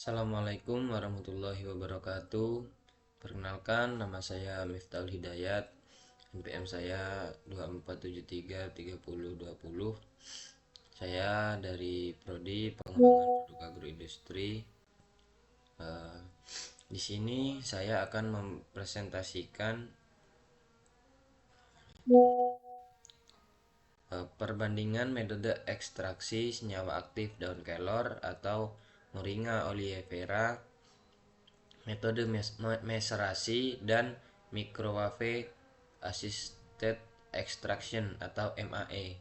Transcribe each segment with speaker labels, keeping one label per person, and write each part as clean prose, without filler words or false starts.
Speaker 1: Assalamualaikum warahmatullahi wabarakatuh. Perkenalkan, nama saya Miftahul Hidayat. NPM saya 24733020. Saya dari Prodi Pengembangan Produk Agroindustri. Di sini saya akan mempresentasikan perbandingan metode ekstraksi senyawa aktif daun kelor atau Moringa oleifera, metode macerasi, dan microwave assisted extraction atau MAE.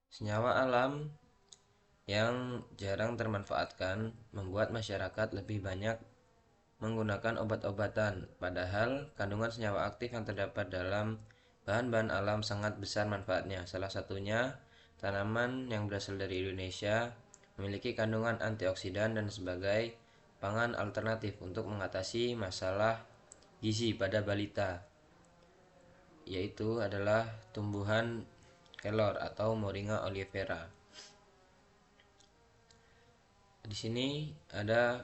Speaker 1: Senyawa alam yang jarang termanfaatkan membuat masyarakat lebih banyak menggunakan obat-obatan, padahal kandungan senyawa aktif yang terdapat dalam bahan-bahan alam sangat besar manfaatnya. Salah satunya, tanaman yang berasal dari Indonesia memiliki kandungan antioksidan dan sebagai pangan alternatif untuk mengatasi masalah gizi pada balita, yaitu adalah tumbuhan kelor atau Moringa oleifera. Di sini ada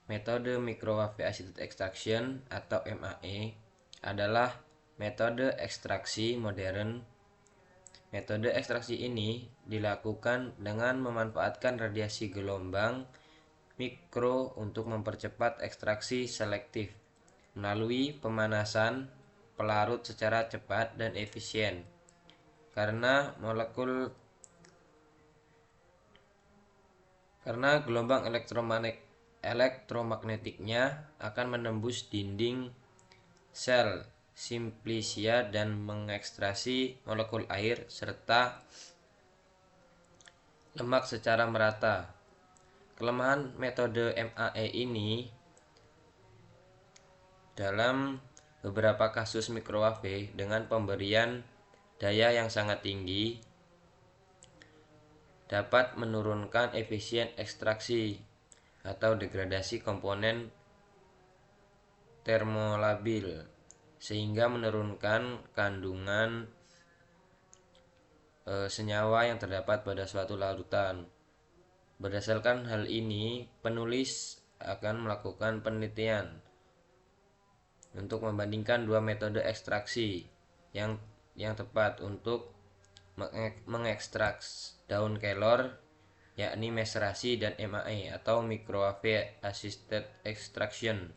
Speaker 1: metode microwave assisted extraction atau MAE adalah metode ekstraksi modern. Metode ekstraksi ini dilakukan dengan memanfaatkan radiasi gelombang mikro untuk mempercepat ekstraksi selektif melalui pemanasan pelarut secara cepat dan efisien. Karena gelombang elektromagnetiknya akan menembus dinding sel simplicia dan mengekstrasi molekul air serta lemak secara merata. Kelemahan metode MAE ini dalam beberapa kasus microwave dengan pemberian daya yang sangat tinggi dapat menurunkan efisien ekstraksi atau degradasi komponen termolabil sehingga menurunkan kandungan senyawa yang terdapat pada suatu larutan. Berdasarkan hal ini, penulis akan melakukan penelitian untuk membandingkan dua metode ekstraksi yang tepat untuk mengekstraks daun kelor, yakni macerasi dan MAE atau microwave assisted extraction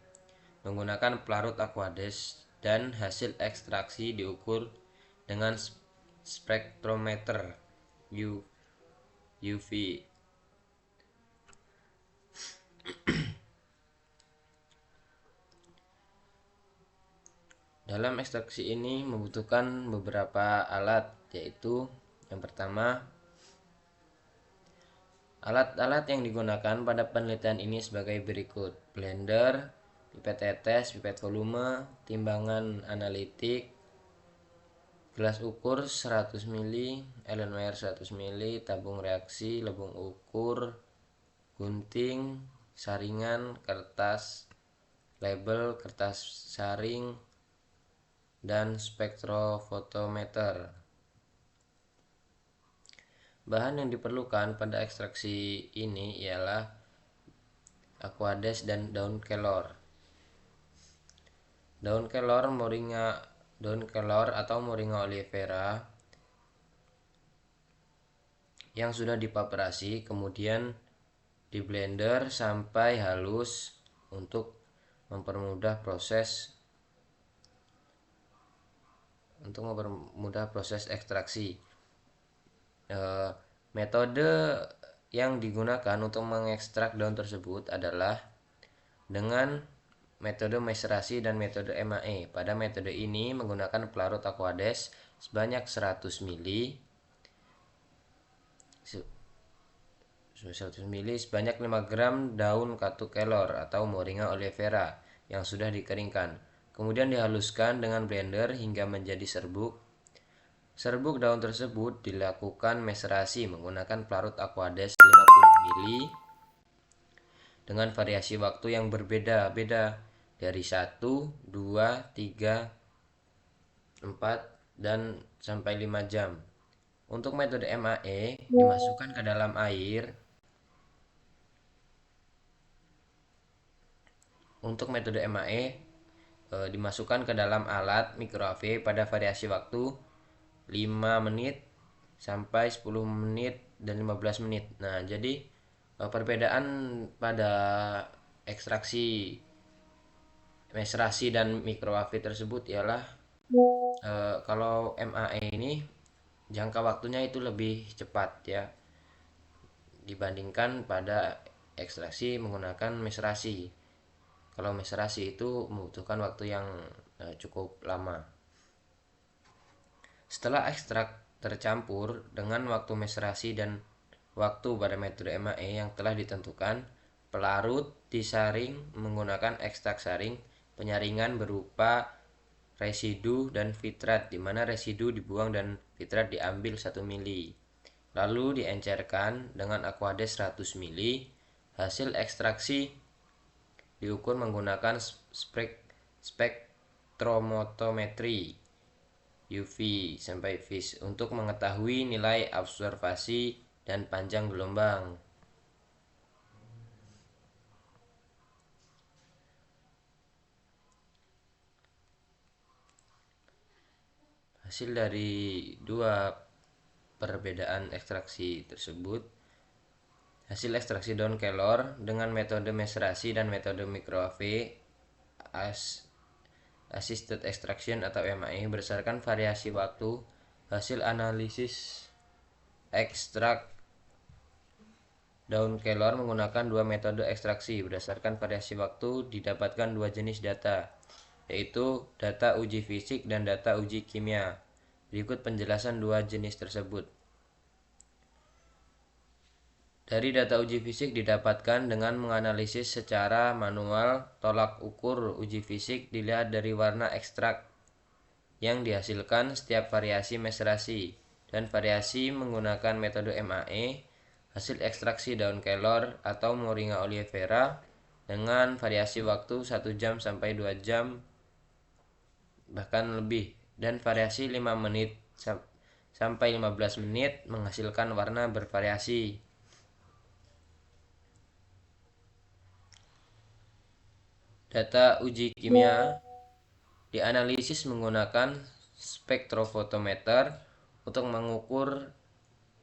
Speaker 1: menggunakan pelarut Aquades, dan hasil ekstraksi diukur dengan spektrometer UV. Dalam ekstraksi ini membutuhkan beberapa alat, yaitu yang pertama, alat-alat yang digunakan pada penelitian ini sebagai berikut: blender, pipet tetes, pipet volume, timbangan analitik, gelas ukur 100 ml, Allenware 100 ml, tabung reaksi, lebung ukur, gunting, saringan, kertas label, kertas saring, dan spektrofotometer. Bahan yang diperlukan pada ekstraksi ini ialah Aquades dan daun kelor. Daun kelor atau Moringa oleifera yang sudah dipaperasi kemudian di blender sampai halus untuk mempermudah proses ekstraksi. Metode yang digunakan untuk mengekstrak daun tersebut adalah dengan metode macerasi dan metode MAE. Pada metode ini menggunakan pelarut Aquades sebanyak 100 ml sebanyak 5 gram daun katu kelor atau Moringa oleifera yang sudah dikeringkan. Kemudian dihaluskan dengan blender hingga menjadi serbuk. Serbuk daun tersebut dilakukan macerasi menggunakan pelarut Aquades 50 ml dengan variasi waktu yang berbeda-beda dari 1, 2, 3, 4, dan sampai 5 jam. Untuk metode MAE dimasukkan ke dalam air. Untuk metode MAE dimasukkan ke dalam alat microwave pada variasi waktu 5 menit sampai 10 menit dan 15 menit. Nah, jadi perbedaan pada ekstraksi, meserasi dan microwave tersebut ialah kalau MAE ini jangka waktunya itu lebih cepat ya dibandingkan pada ekstraksi menggunakan meserasi. Kalau meserasi itu membutuhkan waktu yang cukup lama. Setelah ekstrak tercampur dengan waktu meserasi dan waktu pada metode MAE yang telah ditentukan, pelarut disaring menggunakan ekstrak saring penyaringan berupa residu dan fitrat, di mana residu dibuang dan fitrat diambil 1 mili. Lalu diencerkan dengan Aquades 100 mili. Hasil ekstraksi diukur menggunakan spektrometrometri UV sampai VIS untuk mengetahui nilai absorpsi dan panjang gelombang. Hasil dari dua perbedaan ekstraksi tersebut, hasil ekstraksi daun kelor dengan metode meserasi dan metode microwave assisted extraction atau MAE berdasarkan variasi waktu. Hasil analisis ekstrak daun kelor menggunakan dua metode ekstraksi berdasarkan variasi waktu didapatkan dua jenis data, yaitu data uji fisik dan data uji kimia. Berikut penjelasan dua jenis tersebut. Dari data uji fisik didapatkan dengan menganalisis secara manual. Tolak ukur uji fisik dilihat dari warna ekstrak yang dihasilkan setiap variasi meserasi dan variasi menggunakan metode MAE. Hasil ekstraksi daun kelor atau Moringa oleifera dengan variasi waktu 1 jam sampai 2 jam bahkan lebih, dan variasi 5 menit sampai 15 menit menghasilkan warna bervariasi. Data uji kimia dianalisis menggunakan spektrofotometer untuk mengukur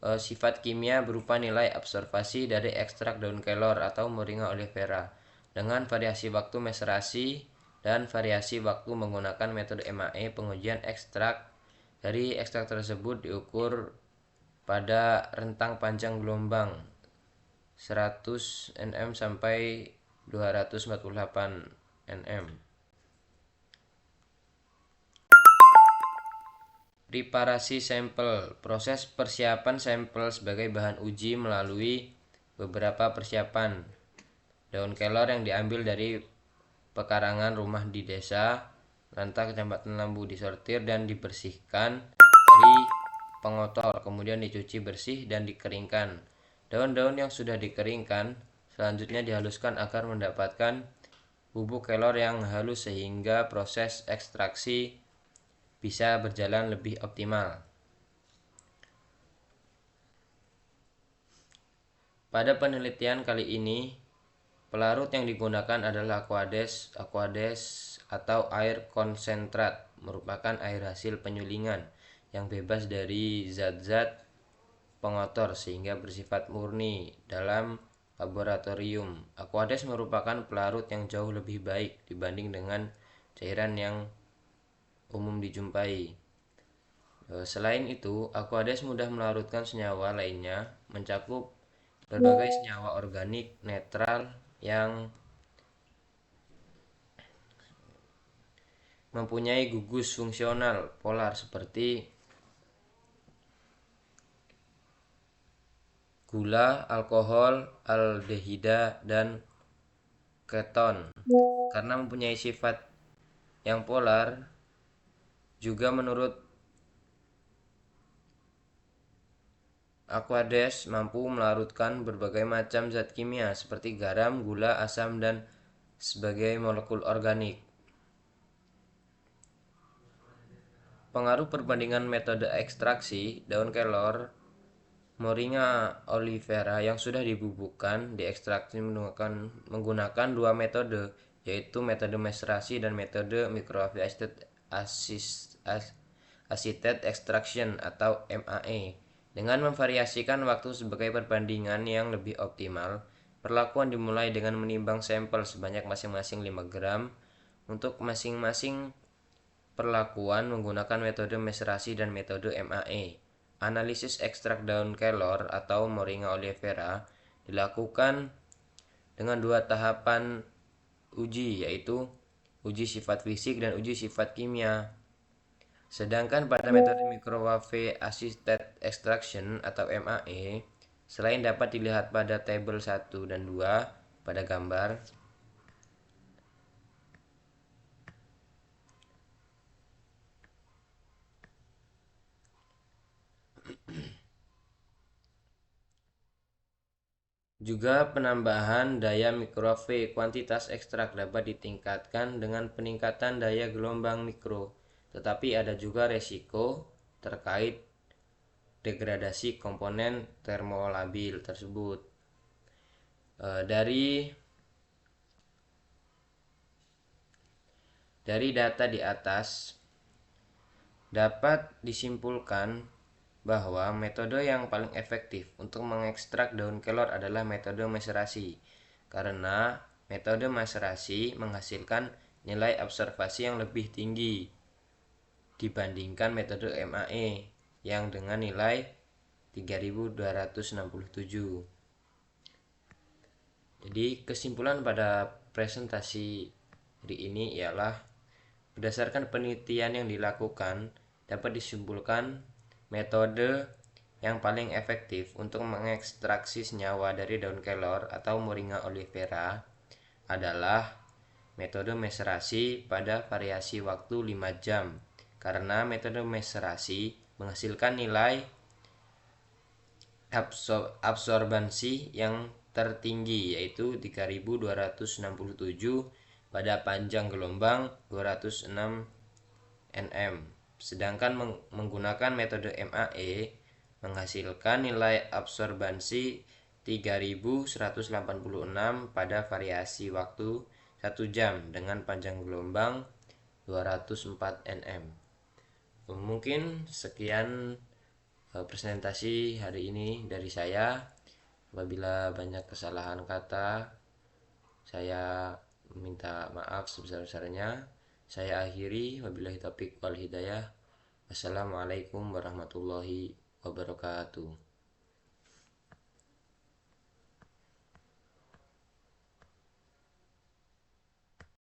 Speaker 1: sifat kimia berupa nilai absorpsi dari ekstrak daun kelor atau Moringa oleifera dengan variasi waktu meserasi dan variasi waktu menggunakan metode MAE. Pengujian ekstrak dari ekstrak tersebut diukur pada rentang panjang gelombang 100 nm sampai 248 nm. Preparasi sampel. Proses persiapan sampel sebagai bahan uji melalui beberapa persiapan. Daun kelor yang diambil dari pekarangan rumah di desa Lanta, Kecamatan Lambu disortir dan dibersihkan dari pengotor, kemudian dicuci bersih dan dikeringkan. Daun-daun yang sudah dikeringkan selanjutnya dihaluskan agar mendapatkan bubuk kelor yang halus sehingga proses ekstraksi bisa berjalan lebih optimal. Pada penelitian kali ini, pelarut yang digunakan adalah Aquades atau air konsentrat, merupakan air hasil penyulingan yang bebas dari zat-zat pengotor sehingga bersifat murni dalam laboratorium. Aquades merupakan pelarut yang jauh lebih baik dibanding dengan cairan yang umum dijumpai. Selain itu, Aquades mudah melarutkan senyawa lainnya, mencakup berbagai senyawa organik netral yang mempunyai gugus fungsional polar seperti gula, alkohol, aldehida, dan keton. Karena mempunyai sifat yang polar, juga menurut Aquades mampu melarutkan berbagai macam zat kimia seperti garam, gula, asam, dan sebagai molekul organik. Pengaruh perbandingan metode ekstraksi daun kelor Moringa oleifera yang sudah dibubukkan diekstraksi menggunakan dua metode, yaitu metode macerasi dan metode microwave assisted extraction atau MAE. Dengan memvariasikan waktu sebagai perbandingan yang lebih optimal, perlakuan dimulai dengan menimbang sampel sebanyak masing-masing 5 gram. Untuk masing-masing perlakuan menggunakan metode macerasi dan metode MAE. Analisis ekstrak daun kelor atau Moringa oleifera dilakukan dengan dua tahapan uji, yaitu uji sifat fisik dan uji sifat kimia. Sedangkan pada metode microwave assisted extraction atau MAE, selain dapat dilihat pada tabel 1 dan 2 pada gambar, juga penambahan daya microwave kuantitas ekstrak dapat ditingkatkan dengan peningkatan daya gelombang mikro, tetapi ada juga resiko terkait degradasi komponen termolabil tersebut. Dari data di atas dapat disimpulkan bahwa metode yang paling efektif untuk mengekstrak daun kelor adalah metode macerasi, karena metode macerasi menghasilkan nilai absorbasi yang lebih tinggi dibandingkan metode MAE yang dengan nilai 3267. Jadi kesimpulan pada presentasi hari ini ialah berdasarkan penelitian yang dilakukan dapat disimpulkan metode yang paling efektif untuk mengekstraksi senyawa dari daun kelor atau Moringa oleifera adalah metode macerasi pada variasi waktu 5 jam, karena metode macerasi menghasilkan nilai absorbansi yang tertinggi, yaitu 3267 pada panjang gelombang 206 nm. Sedangkan menggunakan metode MAE menghasilkan nilai absorbansi 3186 pada variasi waktu 1 jam dengan panjang gelombang 204 nm. Mungkin sekian presentasi hari ini dari saya. Apabila banyak kesalahan kata, saya minta maaf sebesar-besarnya. Saya akhiri, wabillahi taufiq wal hidayah. Wassalamualaikum warahmatullahi wabarakatuh.